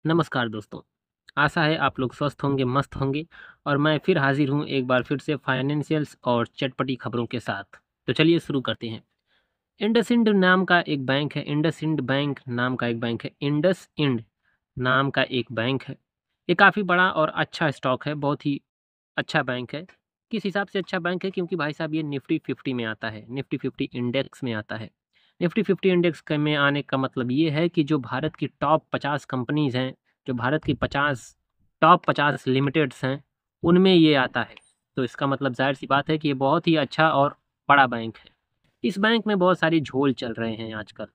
नमस्कार दोस्तों। आशा है आप लोग स्वस्थ होंगे, मस्त होंगे और मैं फिर हाज़िर हूँ एक बार फिर से फाइनेंशियल्स और चटपटी खबरों के साथ। तो चलिए शुरू करते हैं। इंडसइंड नाम का एक बैंक है, इंडसइंड बैंक नाम का एक बैंक है, इंडसइंड नाम का एक बैंक है। ये काफ़ी बड़ा और अच्छा स्टॉक है, बहुत ही अच्छा बैंक है। किस हिसाब से अच्छा बैंक है? क्योंकि भाई साहब ये निफ्टी 50 में आता है, निफ्टी 50 इंडेक्स में आता है। निफ्टी 50 इंडेक्स क में आने का मतलब ये है कि जो भारत की टॉप 50 कंपनीज़ हैं, जो भारत की 50 टॉप 50 लिमिटेड्स हैं, उनमें ये आता है। तो इसका मतलब ज़ाहिर-सी बात है कि ये बहुत ही अच्छा और बड़ा बैंक है। इस बैंक में बहुत सारे झोल चल रहे हैं आजकल।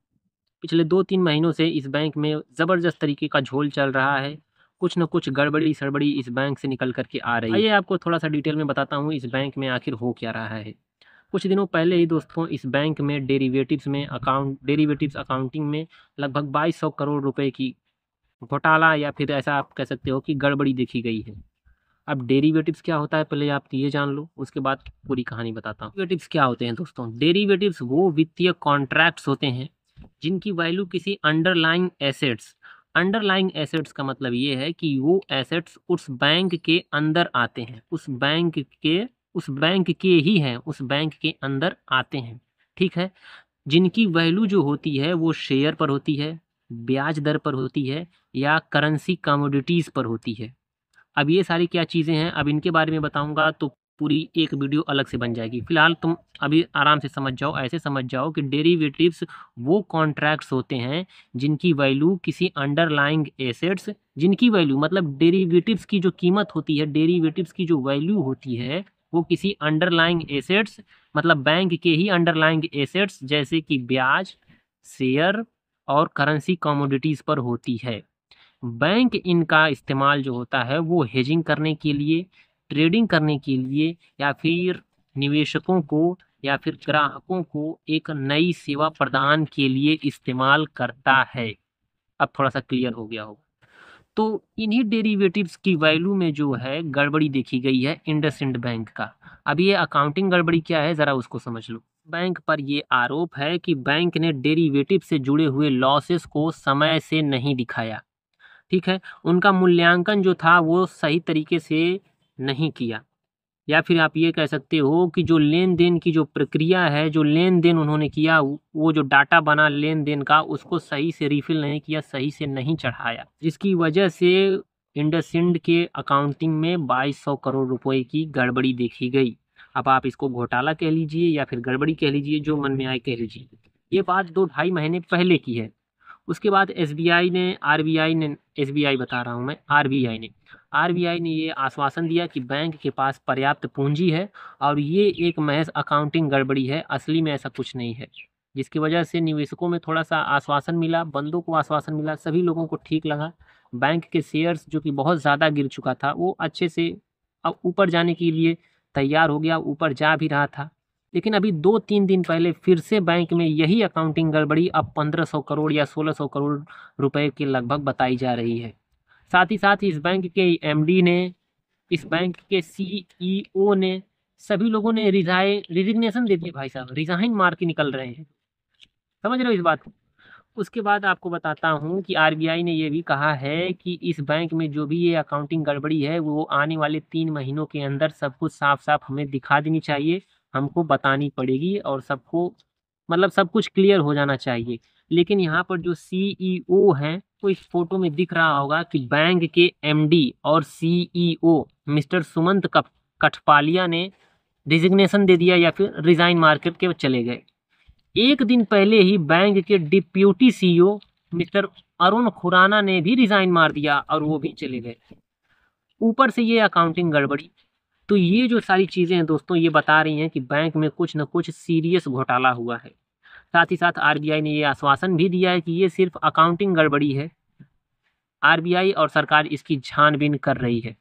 पिछले 2-3 महीनों से इस बैंक में ज़बरदस्त तरीके का झोल चल रहा है। कुछ न कुछ गड़बड़ी-सड़बड़ी इस बैंक से निकल कर के आ रही है। आइए आपको थोड़ा-सा डिटेल में बताता हूँ इस बैंक में आखिर हो क्या रहा है। कुछ दिनों पहले ही दोस्तों इस बैंक में डेरिवेटिव्स अकाउंटिंग में लगभग 2200 करोड़ रुपए की घोटाला या फिर ऐसा आप कह सकते हो कि गड़बड़ी देखी गई है। अब डेरिवेटिव्स क्या होता है पहले आप ये जान लो, उसके बाद पूरी कहानी बताता हूँ। डेरिवेटिव्स क्या होते हैं दोस्तों? डेरिवेटिव्स वो वित्तीय कॉन्ट्रैक्ट्स होते हैं जिनकी वैल्यू किसी अंडरलाइंग एसेट्स का मतलब ये है कि वो एसेट्स उस बैंक के अंदर आते हैं, उस बैंक के अंदर आते हैं, ठीक है? जिनकी वैल्यू जो होती है वो शेयर पर होती है, ब्याज दर पर होती है या करेंसी कमोडिटीज़ पर होती है। अब ये सारी क्या चीज़ें हैं, अब इनके बारे में बताऊँगा तो पूरी एक वीडियो अलग से बन जाएगी। फ़िलहाल तुम अभी आराम से समझ जाओ, ऐसे समझ जाओ कि डेरिवेटिव्स वो कॉन्ट्रैक्ट्स होते हैं जिनकी वैल्यू किसी अंडरलाइंग एसेट्स जिनकी वैल्यू मतलब डेरिवेटिव्स की जो कीमत होती है, डेरिवेटिव्स की जो वैल्यू होती है, वो किसी अंडरलाइंग एसेट्स मतलब बैंक के ही अंडरलाइंग एसेट्स जैसे कि ब्याज, शेयर और करेंसी कमोडिटीज़ पर होती है। बैंक इनका इस्तेमाल जो होता है वो हेजिंग करने के लिए, ट्रेडिंग करने के लिए या फिर निवेशकों को या फिर ग्राहकों को एक नई सेवा प्रदान के लिए इस्तेमाल करता है। अब थोड़ा-सा क्लियर हो गया होगा। तो इन्हीं डेरिवेटिव्स की वैल्यू में जो है गड़बड़ी देखी गई है इंडसइंड बैंक का। अब ये अकाउंटिंग गड़बड़ी क्या है ज़रा उसको समझ लो। बैंक पर ये आरोप है कि बैंक ने डेरिवेटिव से जुड़े हुए लॉसेस को समय से नहीं दिखाया। ठीक है? उनका मूल्यांकन जो था वो सही तरीके से नहीं किया या फिर आप ये कह सकते हो कि जो लेन-देन की जो प्रक्रिया है, जो लेन-देन उन्होंने किया वो जो डाटा बना लेन-देन का उसको सही से रिफ़िल नहीं किया, सही से नहीं चढ़ाया। जिसकी वजह से इंडसइंड के अकाउंटिंग में 2200 करोड़ रुपए की गड़बड़ी देखी गई। अब आप इसको घोटाला कह लीजिए या फिर गड़बड़ी कह लीजिए, जो मन में आए कह लीजिए। ये बात 2 ढाई महीने पहले की है। उसके बाद आरबीआई ने ये आश्वासन दिया कि बैंक के पास पर्याप्त पूँजी है और ये एक महज़ अकाउंटिंग गड़बड़ी है, असली में ऐसा कुछ नहीं है। जिसकी वजह से निवेशकों में थोड़ा-सा आश्वासन मिला, बंदों को आश्वासन मिला, सभी लोगों को ठीक लगा। बैंक के शेयर्स जो कि बहुत ज़्यादा गिर चुका था, वो अच्छे से अब ऊपर जाने के लिए तैयार हो गया, ऊपर जा भी रहा था। लेकिन अभी 2-3 दिन पहले फिर से बैंक में यही अकाउंटिंग गड़बड़ी अब 1500 करोड़ या 1600 करोड़ रुपए के लगभग बताई जा रही है। साथ ही साथ इस बैंक के एमडी ने, इस बैंक के सीईओ ने, सभी लोगों ने रिज़िग्नेशन दे दिए भाई साहब, रिज़ाइन मार के निकल रहे हैं। समझ रहे हो इस बात को? उसके बाद आपको बताता हूँ कि आरबीआई ने ये भी कहा है कि इस बैंक में जो भी ये अकाउंटिंग गड़बड़ी है, वो आने वाले 3 महीनों के अंदर सब कुछ साफ-साफ हमें दिखा देनी चाहिए, हमको बतानी पड़ेगी और सबको मतलब सब कुछ क्लियर हो जाना चाहिए। लेकिन यहाँ पर जो सीईओ हैं, तो इस फ़ोटो में दिख रहा होगा कि बैंक के एमडी और सीईओ मिस्टर सुमंत कठपालिया ने रिज़िग्नेशन दे दिया या फिर रिज़ाइन मार कर के चले गए। एक दिन पहले ही बैंक के deputy CEO mister Arun Khurana ने भी रिजाइन मार दिया और वो भी चले गए। ऊपर से ये अकाउंटिंग गड़बड़ी। तो ये जो सारी चीज़ें हैं दोस्तों, ये बता रही हैं कि बैंक में कुछ न कुछ सीरियस घोटाला हुआ है। साथ ही साथ आरबीआई ने ये आश्वासन भी दिया है कि ये सिर्फ अकाउंटिंग गड़बड़ी है। आरबीआई और सरकार इसकी छानबीन कर रही है।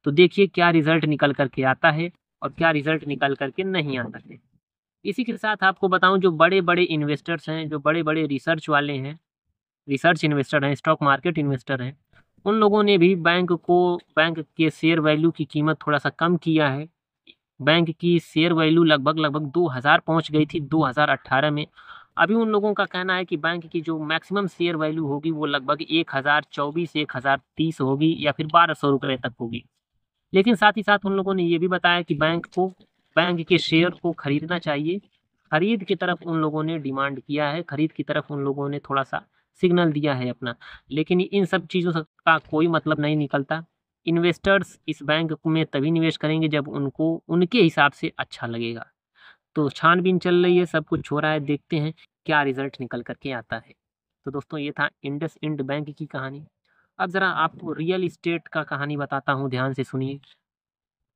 तो देखिए क्या रिजल्ट निकल कर के आता है और क्या रिजल्ट निकल कर के नहीं आता है। इसी के साथ आपको बताऊँ, जो बड़े-बड़े इन्वेस्टर्स हैं, जो बड़े-बड़े रिसर्च वाले हैं, रिसर्च इन्वेस्टर हैं, स्टॉक मार्केट इन्वेस्टर हैं, उन लोगों ने भी बैंक के शेयर वैल्यू की कीमत थोड़ा-सा कम किया है। बैंक की शेयर वैल्यू लगभग-लगभग 2000 पहुँच गई थी 2018 में अभी उन लोगों का कहना है कि बैंक की जो मैक्सिमम शेयर वैल्यू होगी वो लगभग 1024 1030 होगी या फिर 1200 रुपये तक होगी। लेकिन साथ ही साथ उन लोगों ने ये भी बताया कि बैंक के शेयर को खरीदना चाहिए। खरीद की तरफ उन लोगों ने डिमांड किया है, खरीद की तरफ उन लोगों ने थोड़ा-सा सिग्नल दिया है अपना। लेकिन इन सब चीज़ों का कोई मतलब नहीं निकलता। इन्वेस्टर्स इस बैंक में तभी निवेश करेंगे जब उनको उनके हिसाब से अच्छा लगेगा। तो छानबीन चल रही है, सब कुछ हो रहा है, देखते हैं क्या रिज़ल्ट निकल कर के आता है। तो दोस्तों ये था इंडसइंड बैंक की कहानी। अब ज़रा आपको रियल एस्टेट का कहानी बताता हूँ, ध्यान से सुनिए।